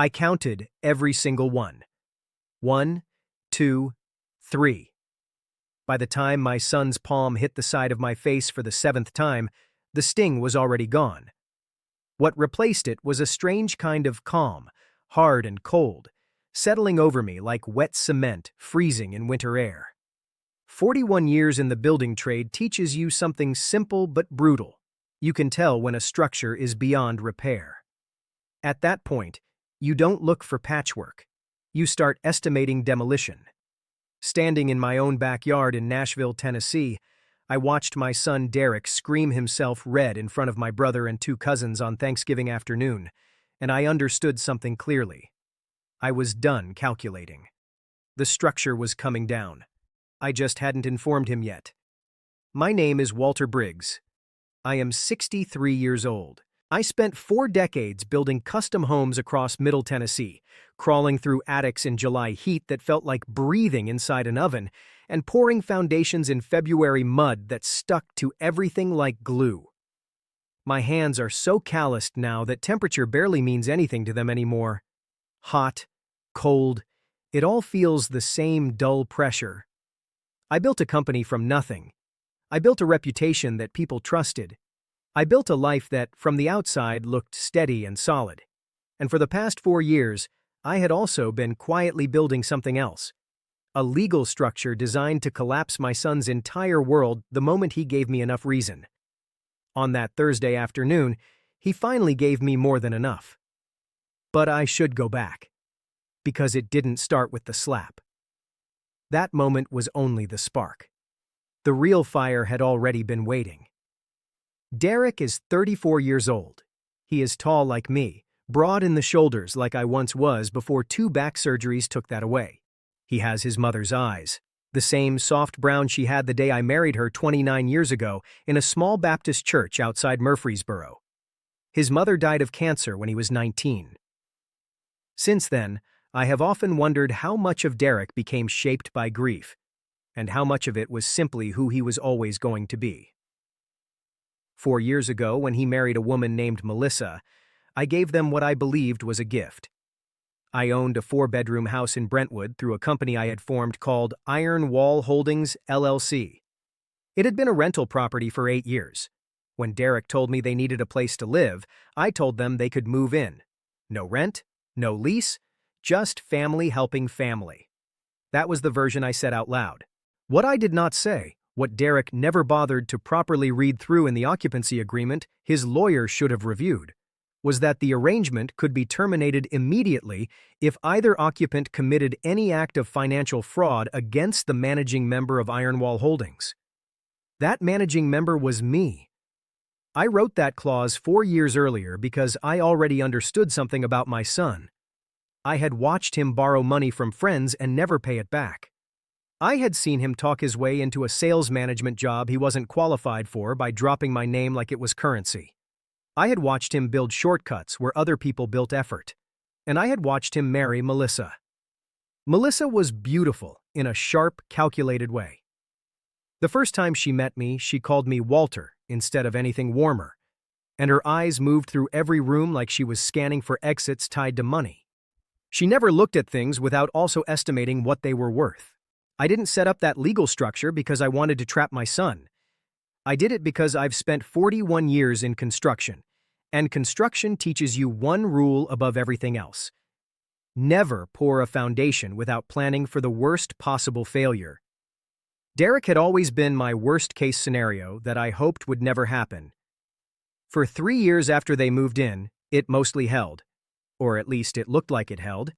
I counted every single one. 1, 2, 3. By the time my son's palm hit the side of my face for the 7th time, the sting was already gone. What replaced it was a strange kind of calm, hard and cold, settling over me like wet cement freezing in winter air. 41 years in the building trade teaches you something simple but brutal. You can tell when a structure is beyond repair. At that point, you don't look for patchwork. You start estimating demolition. Standing in my own backyard in Nashville, Tennessee, I watched my son Derek scream himself red in front of my brother and 2 cousins on Thanksgiving afternoon, and I understood something clearly. I was done calculating. The structure was coming down. I just hadn't informed him yet. My name is Walter Briggs. I am 63 years old. I spent 4 decades building custom homes across Middle Tennessee, crawling through attics in July heat that felt like breathing inside an oven, and pouring foundations in February mud that stuck to everything like glue. My hands are so calloused now that temperature barely means anything to them anymore. Hot, cold, it all feels the same dull pressure. I built a company from nothing. I built a reputation that people trusted. I built a life that, from the outside, looked steady and solid. And for the past 4 years, I had also been quietly building something else. A legal structure designed to collapse my son's entire world the moment he gave me enough reason. On that Thursday afternoon, he finally gave me more than enough. But I should go back. Because it didn't start with the slap. That moment was only the spark. The real fire had already been waiting. Derek is 34 years old. He is tall like me, broad in the shoulders like I once was before 2 back surgeries took that away. He has his mother's eyes, the same soft brown she had the day I married her 29 years ago in a small Baptist church outside Murfreesboro. His mother died of cancer when he was 19. Since then, I have often wondered how much of Derek became shaped by grief, and how much of it was simply who he was always going to be. 4 years ago, when he married a woman named Melissa, I gave them what I believed was a gift. I owned a 4-bedroom house in Brentwood through a company I had formed called Iron Wall Holdings, LLC. It had been a rental property for 8 years. When Derek told me they needed a place to live, I told them they could move in. No rent, no lease, just family helping family. That was the version I said out loud. What I did not say, what Derek never bothered to properly read through in the occupancy agreement his lawyer should have reviewed, was that the arrangement could be terminated immediately if either occupant committed any act of financial fraud against the managing member of Ironwall Holdings. That managing member was me. I wrote that clause 4 years earlier because I already understood something about my son. I had watched him borrow money from friends and never pay it back. I had seen him talk his way into a sales management job he wasn't qualified for by dropping my name like it was currency. I had watched him build shortcuts where other people built effort. And I had watched him marry Melissa. Melissa was beautiful in a sharp, calculated way. The first time she met me, she called me Walter instead of anything warmer, and her eyes moved through every room like she was scanning for exits tied to money. She never looked at things without also estimating what they were worth. I didn't set up that legal structure because I wanted to trap my son. I did it because I've spent 41 years in construction, and construction teaches you one rule above everything else. Never pour a foundation without planning for the worst possible failure. Derek had always been my worst-case scenario that I hoped would never happen. For 3 years after they moved in, it mostly held. Or at least it looked like it held.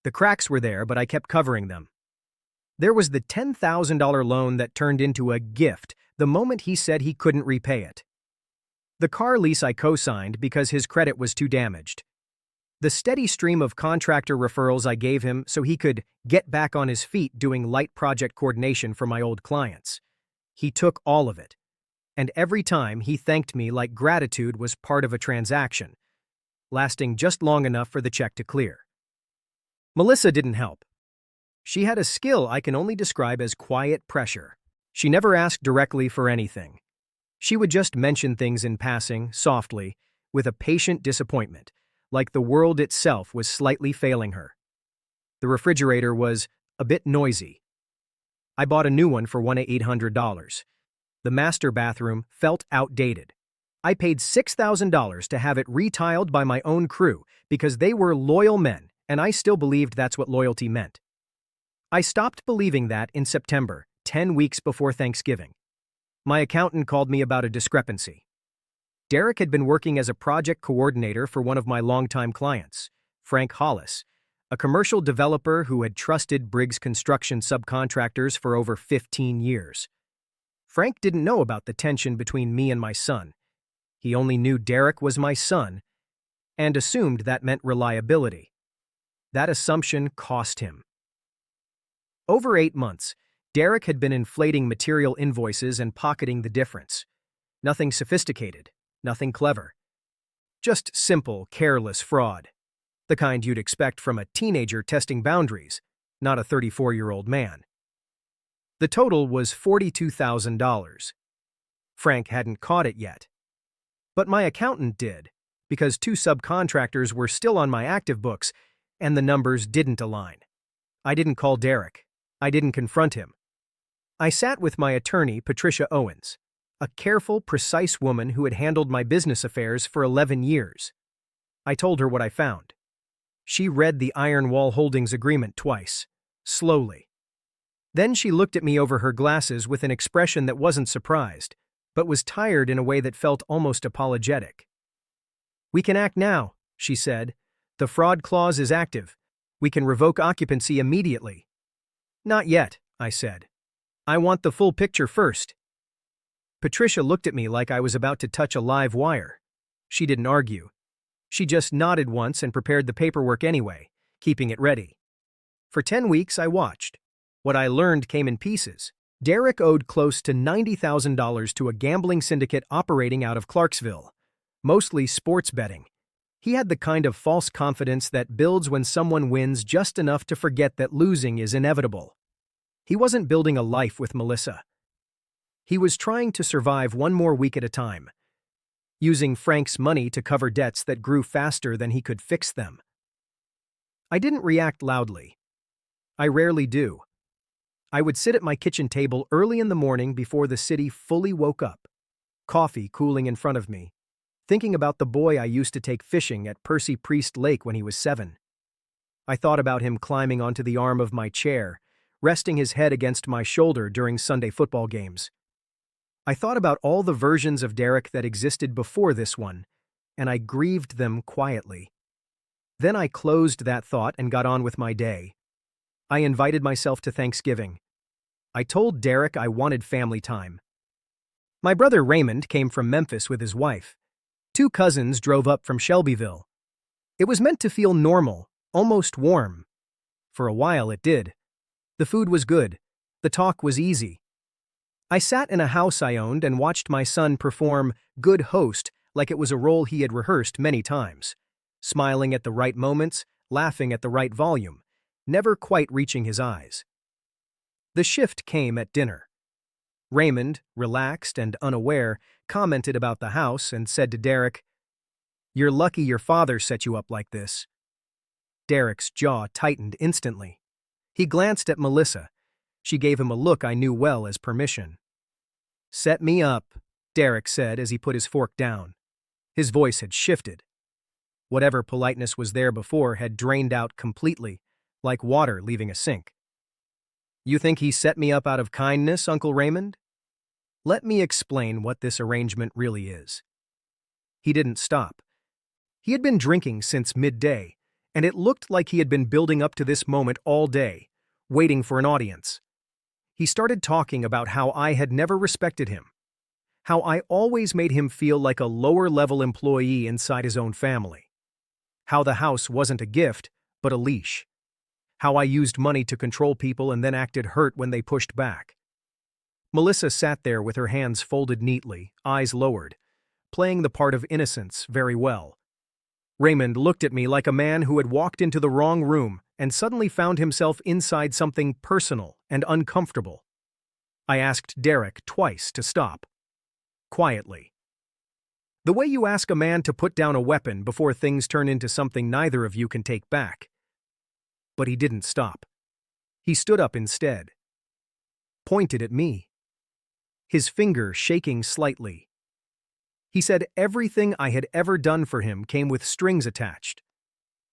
The cracks were there, but I kept covering them. There was the $10,000 loan that turned into a gift the moment he said he couldn't repay it. The car lease I co-signed because his credit was too damaged. The steady stream of contractor referrals I gave him so he could get back on his feet doing light project coordination for my old clients. He took all of it. And every time he thanked me like gratitude was part of a transaction, lasting just long enough for the check to clear. Melissa didn't help. She had a skill I can only describe as quiet pressure. She never asked directly for anything. She would just mention things in passing, softly, with a patient disappointment, like the world itself was slightly failing her. The refrigerator was a bit noisy. I bought a new one for $1,800. The master bathroom felt outdated. I paid $6,000 to have it retiled by my own crew because they were loyal men, and I still believed that's what loyalty meant. I stopped believing that in September, 10 weeks before Thanksgiving. My accountant called me about a discrepancy. Derek had been working as a project coordinator for one of my longtime clients, Frank Hollis, a commercial developer who had trusted Briggs construction subcontractors for over 15 years. Frank didn't know about the tension between me and my son. He only knew Derek was my son and assumed that meant reliability. That assumption cost him. Over 8 months, Derek had been inflating material invoices and pocketing the difference. Nothing sophisticated, nothing clever. Just simple, careless fraud. The kind you'd expect from a teenager testing boundaries, not a 34-year-old man. The total was $42,000. Frank hadn't caught it yet. But my accountant did, because 2 subcontractors were still on my active books, and the numbers didn't align. I didn't call Derek. I didn't confront him. I sat with my attorney, Patricia Owens, a careful, precise woman who had handled my business affairs for 11 years. I told her what I found. She read the Iron Wall Holdings agreement twice, slowly. Then she looked at me over her glasses with an expression that wasn't surprised, but was tired in a way that felt almost apologetic. "We can act now," she said. "The fraud clause is active. We can revoke occupancy immediately." "Not yet," I said. "I want the full picture first." Patricia looked at me like I was about to touch a live wire. She didn't argue. She just nodded once and prepared the paperwork anyway, keeping it ready. For 10 weeks, I watched. What I learned came in pieces. Derek owed close to $90,000 to a gambling syndicate operating out of Clarksville, mostly sports betting. He had the kind of false confidence that builds when someone wins just enough to forget that losing is inevitable. He wasn't building a life with Melissa. He was trying to survive one more week at a time, using Frank's money to cover debts that grew faster than he could fix them. I didn't react loudly. I rarely do. I would sit at my kitchen table early in the morning before the city fully woke up, coffee cooling in front of me, thinking about the boy I used to take fishing at Percy Priest Lake when he was 7. I thought about him climbing onto the arm of my chair, resting his head against my shoulder during Sunday football games. I thought about all the versions of Derek that existed before this one, and I grieved them quietly. Then I closed that thought and got on with my day. I invited myself to Thanksgiving. I told Derek I wanted family time. My brother Raymond came from Memphis with his wife. 2 cousins drove up from Shelbyville. It was meant to feel normal, almost warm. For a while it did. The food was good. The talk was easy. I sat in a house I owned and watched my son perform good host like it was a role he had rehearsed many times, smiling at the right moments, laughing at the right volume, never quite reaching his eyes. The shift came at dinner. Raymond, relaxed and unaware, commented about the house and said to Derek, "You're lucky your father set you up like this." Derek's jaw tightened instantly. He glanced at Melissa. She gave him a look I knew well as permission. "Set me up," Derek said as he put his fork down. His voice had shifted. Whatever politeness was there before had drained out completely, like water leaving a sink. "You think he set me up out of kindness, Uncle Raymond? Let me explain what this arrangement really is." He didn't stop. He had been drinking since midday, and it looked like he had been building up to this moment all day, waiting for an audience. He started talking about how I had never respected him, how I always made him feel like a lower-level employee inside his own family, how the house wasn't a gift, but a leash, how I used money to control people and then acted hurt when they pushed back. Melissa sat there with her hands folded neatly, eyes lowered, playing the part of innocence very well. Raymond looked at me like a man who had walked into the wrong room and suddenly found himself inside something personal and uncomfortable. I asked Derek twice to stop. Quietly. The way you ask a man to put down a weapon before things turn into something neither of you can take back. But he didn't stop. He stood up instead. Pointed at me. His finger shaking slightly. He said everything I had ever done for him came with strings attached.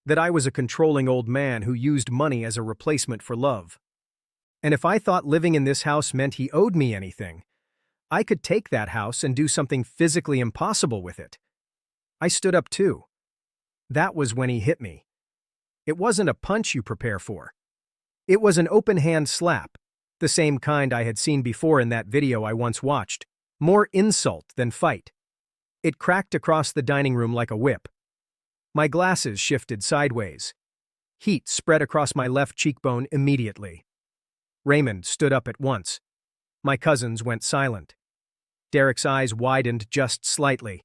That I was a controlling old man who used money as a replacement for love. And if I thought living in this house meant he owed me anything, I could take that house and do something physically impossible with it. I stood up too. That was when he hit me. It wasn't a punch you prepare for. It was an open-hand slap, the same kind I had seen before in that video I once watched. More insult than fight. It cracked across the dining room like a whip. My glasses shifted sideways. Heat spread across my left cheekbone immediately. Raymond stood up at once. My cousins went silent. Derek's eyes widened just slightly.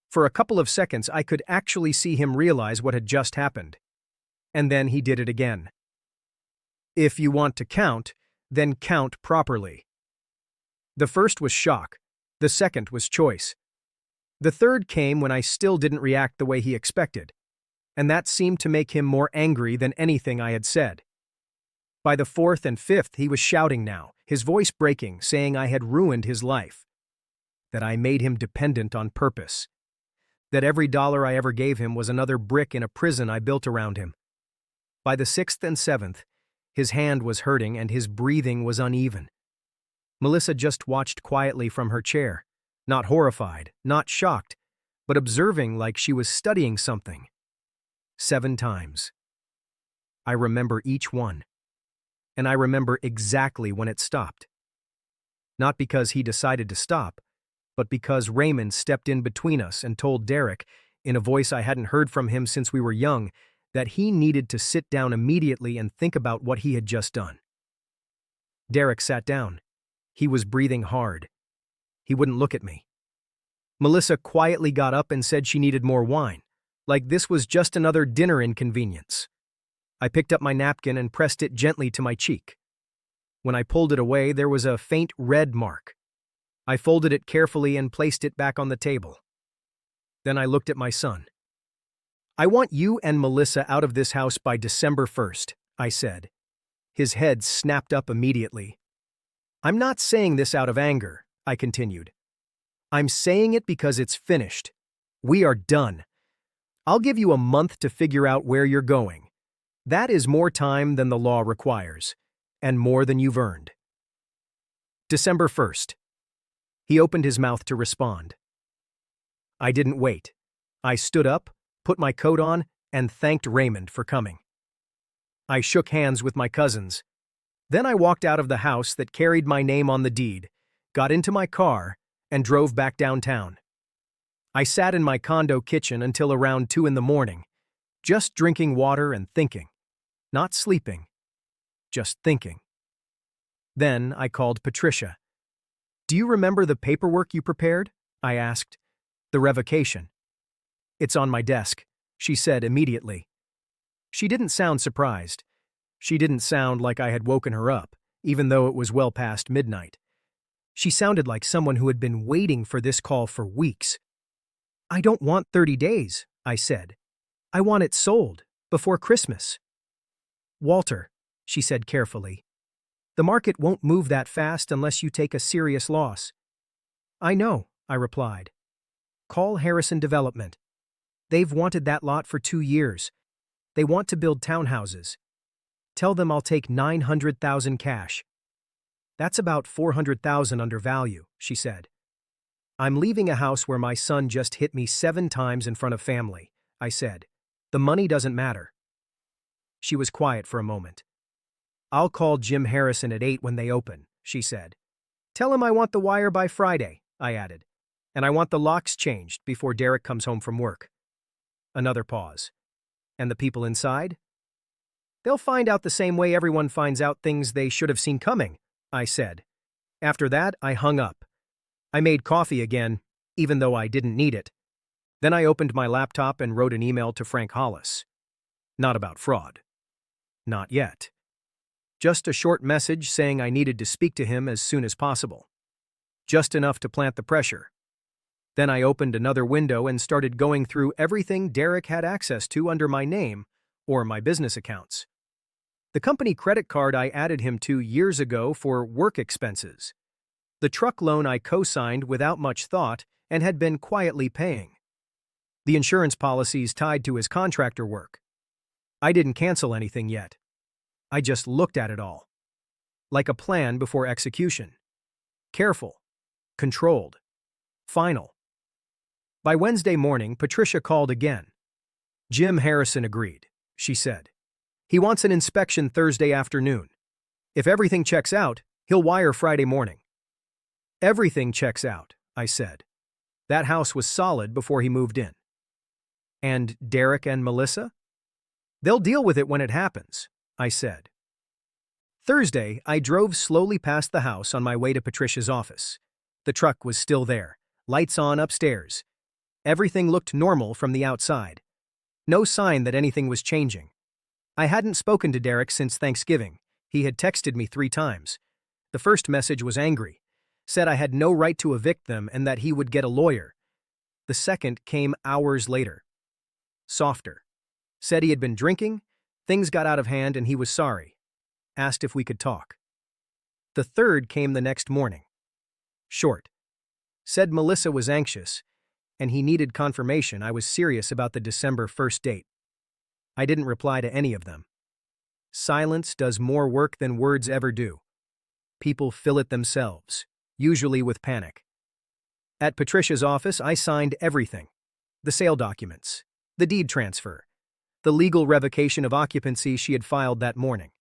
For a couple of seconds, I could actually see him realize what had just happened. And then he did it again. If you want to count, then count properly. The first was shock. The second was choice. The third came when I still didn't react the way he expected, and that seemed to make him more angry than anything I had said. By the fourth and fifth, he was shouting now, his voice breaking, saying I had ruined his life. That I made him dependent on purpose. That every dollar I ever gave him was another brick in a prison I built around him. By the sixth and seventh, his hand was hurting and his breathing was uneven. Melissa just watched quietly from her chair, not horrified, not shocked, but observing like she was studying something. 7 times. I remember each one. And I remember exactly when it stopped. Not because he decided to stop, but because Raymond stepped in between us and told Derek, in a voice I hadn't heard from him since we were young, that he needed to sit down immediately and think about what he had just done. Derek sat down. He was breathing hard. He wouldn't look at me. Melissa quietly got up and said she needed more wine, like this was just another dinner inconvenience. I picked up my napkin and pressed it gently to my cheek. When I pulled it away, there was a faint red mark. I folded it carefully and placed it back on the table. Then I looked at my son. I want you and Melissa out of this house by December 1st, I said. His head snapped up immediately. I'm not saying this out of anger, I continued. I'm saying it because it's finished. We are done. I'll give you a month to figure out where you're going. That is more time than the law requires, and more than you've earned. December 1st. He opened his mouth to respond. I didn't wait. I stood up, put my coat on, and thanked Raymond for coming. I shook hands with my cousins. Then I walked out of the house that carried my name on the deed, got into my car, and drove back downtown. I sat in my condo kitchen until around 2 in the morning, just drinking water and thinking. Not sleeping, just thinking. Then I called Patricia. Do you remember the paperwork you prepared? I asked. The revocation. It's on my desk, she said immediately. She didn't sound surprised. She didn't sound like I had woken her up, even though it was well past midnight. She sounded like someone who had been waiting for this call for weeks. I don't want 30 days, I said. I want it sold, before Christmas. Walter, she said carefully, the market won't move that fast unless you take a serious loss. I know, I replied. Call Harrison Development. They've wanted that lot for 2 years. They want to build townhouses. Tell them I'll take $900,000 cash. That's about $400,000 under value, she said. I'm leaving a house where my son just hit me 7 times in front of family, I said. The money doesn't matter. She was quiet for a moment. I'll call Jim Harrison at 8 when they open, she said. Tell him I want the wire by Friday, I added. And I want the locks changed before Derek comes home from work. Another pause. And the people inside? They'll find out the same way everyone finds out things they should have seen coming, I said. After that, I hung up. I made coffee again, even though I didn't need it. Then I opened my laptop and wrote an email to Frank Hollis. Not about fraud. Not yet. Just a short message saying I needed to speak to him as soon as possible. Just enough to plant the pressure. Then I opened another window and started going through everything Derek had access to under my name or my business accounts. The company credit card I added him to years ago for work expenses. The truck loan I co-signed without much thought and had been quietly paying. The insurance policies tied to his contractor work. I didn't cancel anything yet. I just looked at it all. Like a plan before execution. Careful. Controlled. Final. By Wednesday morning, Patricia called again. Jim Harrison agreed, she said. He wants an inspection Thursday afternoon. If everything checks out, he'll wire Friday morning. Everything checks out, I said. That house was solid before he moved in. And Derek and Melissa? They'll deal with it when it happens, I said. Thursday, I drove slowly past the house on my way to Patricia's office. The truck was still there, lights on upstairs. Everything looked normal from the outside. No sign that anything was changing. I hadn't spoken to Derek since Thanksgiving. He had texted me 3 times. The first message was angry, said I had no right to evict them and that he would get a lawyer. The second came hours later. Softer. Said he had been drinking, things got out of hand and he was sorry. Asked if we could talk. The third came the next morning. Short. Said Melissa was anxious, and he needed confirmation I was serious about the December 1st date. I didn't reply to any of them. Silence does more work than words ever do. People fill it themselves, usually with panic. At Patricia's office, I signed everything. The sale documents, the deed transfer, the legal revocation of occupancy she had filed that morning.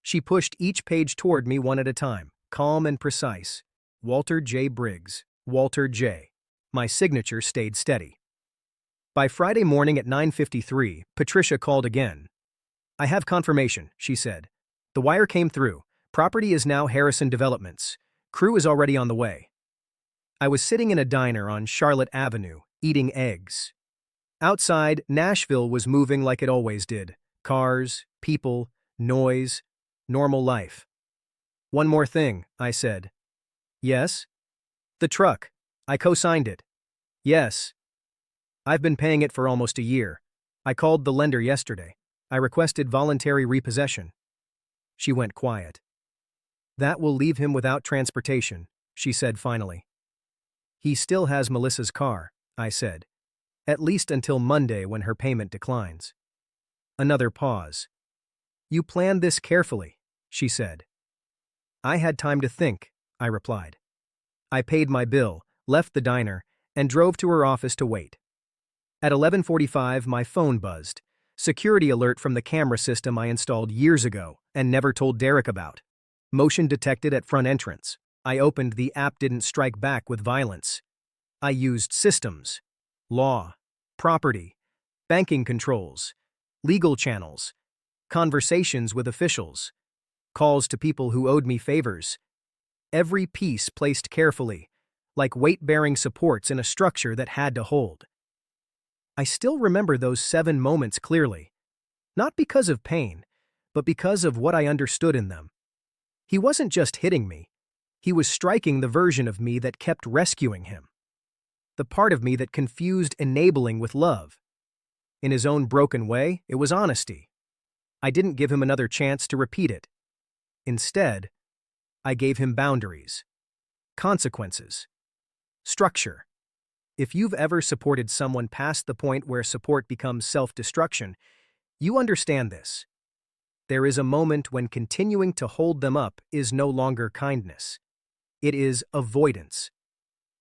She pushed each page toward me one at a time, calm and precise. Walter J. Briggs, Walter J. My signature stayed steady. By Friday morning at 9:53, Patricia called again. I have confirmation, she said. The wire came through. Property is now Harrison Developments. Crew is already on the way. I was sitting in a diner on Charlotte Avenue, eating eggs. Outside, Nashville was moving like it always did. Cars, people, noise, normal life. One more thing, I said. Yes? The truck. I co-signed it. Yes. I've been paying it for almost a year. I called the lender yesterday. I requested voluntary repossession. She went quiet. That will leave him without transportation, she said finally. He still has Melissa's car, I said. At least until Monday when her payment declines. Another pause. You planned this carefully, she said. I had time to think, I replied. I paid my bill, left the diner, and drove to her office to wait. At 11:45, my phone buzzed. Security alert from the camera system I installed years ago and never told Derek about. Motion detected at front entrance. I opened the app, didn't strike back with violence. I used systems, law, property, banking controls, legal channels, conversations with officials, calls to people who owed me favors. Every piece placed carefully, like weight-bearing supports in a structure that had to hold. I still remember those 7 moments clearly, not because of pain, but because of what I understood in them. He wasn't just hitting me. He was striking the version of me that kept rescuing him. The part of me that confused enabling with love. In his own broken way, it was honesty. I didn't give him another chance to repeat it. Instead, I gave him boundaries, consequences, structure. If you've ever supported someone past the point where support becomes self-destruction, you understand this. There is a moment when continuing to hold them up is no longer kindness. It is avoidance.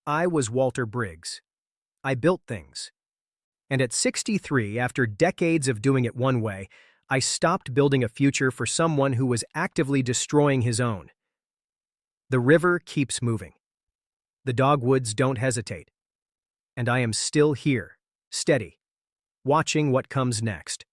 I was Walter Briggs. I built things. And at 63, after decades of doing it one way, I stopped building a future for someone who was actively destroying his own. The river keeps moving. The dogwoods don't hesitate. And I am still here, steady, watching what comes next.